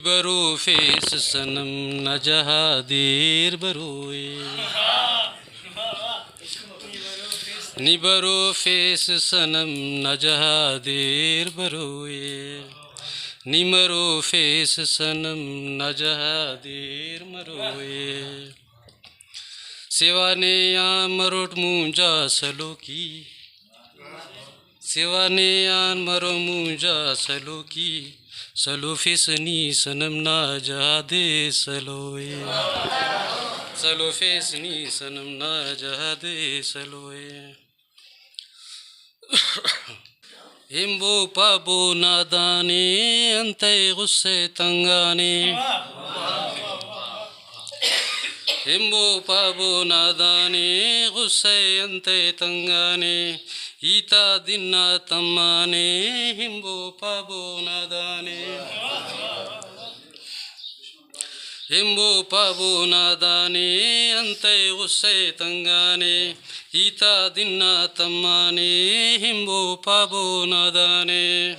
बरो फेस सनम न जहादीर बरोए निबरो फेस सनम न जहादीर बरोए निमरो फेस सनम न जहादीर मरोए सेवाने या मरोट मुंजा सलो की सेवाने या मरो मुंजा सलो की सलो फेसनी सनम ना जहादे सलोए सलो फेसनी सनम ना जहादे सलोए हिम्बो पाबो नादाने अंते गुस्से तंगाने हिम्बो पाबो नादाने गुस्से अंते तंगाने ईता दिना तम्माने हिम्बो पाबो नादाने हिम्बो पाबो नादाने अंते गुस्से तंगाने ईता दिना तम्माने हिम्बो पाबो नादाने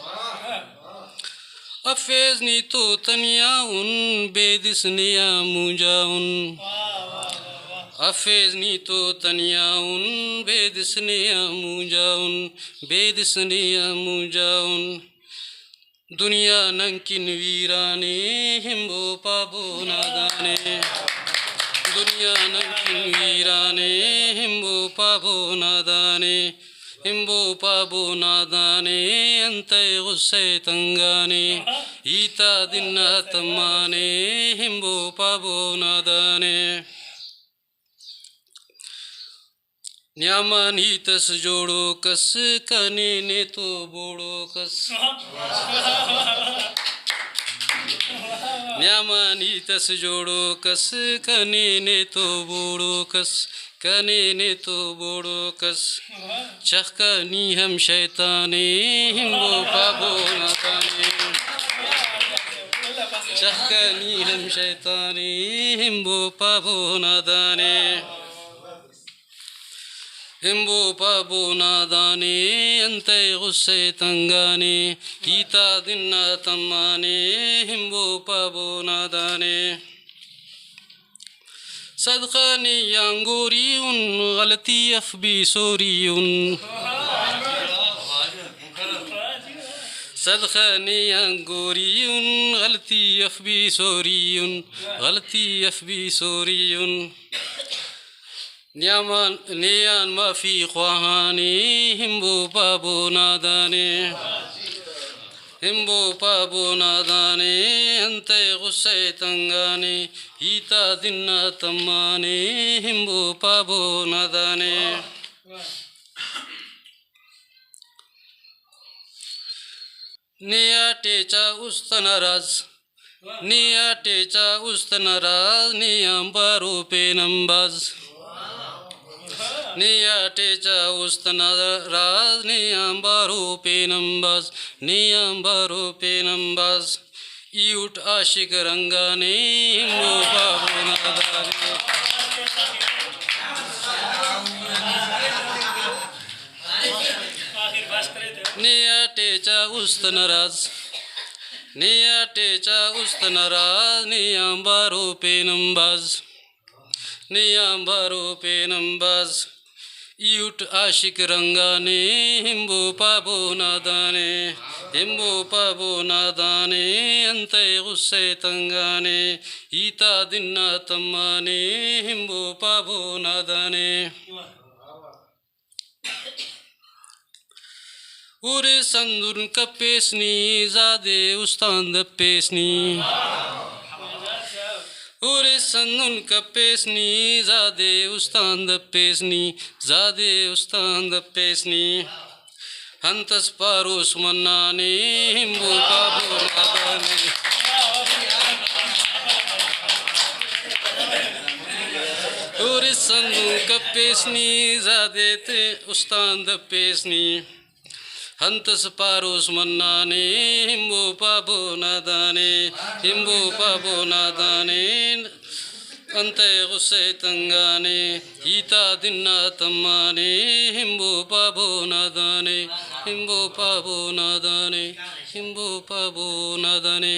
अफेज नी तो तनिया उन बेदिसनिया मुंजाउन अफेज नी तो तनिया उन बेदिसनिया मुंजाउन दुनिया नंकिन वीराने हिम्बो पाबो नादाने दुनिया नंकिन वीराने हिम्बो पाबो नादाने हिम्बो पाबो नादाने अंते गुस्से तंगाने ईता दिना तम्माने हिम्बो पाबो नादाने न्यामानी तस जोड़ो कस कने ने तो बोड़ो कस न्यामानी तस जोड़ो कस कने ने तो बोड़ो कस कने ने तो बोड़ो कस चखनी हम शैताने हिम्बो पाबो नादाने चखनी हम शैताने हिम्बो पाबो नादाने हिम्बो पाबो नादाने अंते गुस्से तंगाने ईता दिना तम्माने हिम्बो पाबो नादाने सदकाने यांगोरी उन गलती अफबी सोरी उन सदकाने यांगोरी उन गलती अफबी सोरी उन न्यामान नियान माफी ख्वाहाने हिम्बो पाबो नादाने हिम्बो पाबो नादाने अंते गुस्से तंगाने ईता दिना तम्माने हिम्बो पाबो नादाने निया टेचा उस्तनराज निया टेचा उस्तनराज नियंबारो पे नंबाज निया टेचा उस्तनराज नियंबारो पे नंबाज यूट आशिक रंगाने हिम्बो पाबो नादाने निया टेचा उस्तनराज नियंबारो पे नंबाज यूट आशिक रंगाने हिम्बो पाबो नादाने अंते गुस्से तंगाने ईता दिना तम्माने हिम्बो पाबो नादाने उरे संदुन कपेसनी जादे उस्तांद पेसनी उरे संदुन कपेसनी जादे उस्तांद पेसनी हंतस पारोस मन्नाने हिम्बो पाबो नादाने उरे संदुन कपेसनी जादे ते उस्तांद पेसनी हंतस पारोस मन्नाने हिम्बो पाबो नादाने अंते गुस्से तंगाने ईता दिना तम्माने हिम्बो पाबो नादाने हिंबो पाबो नदने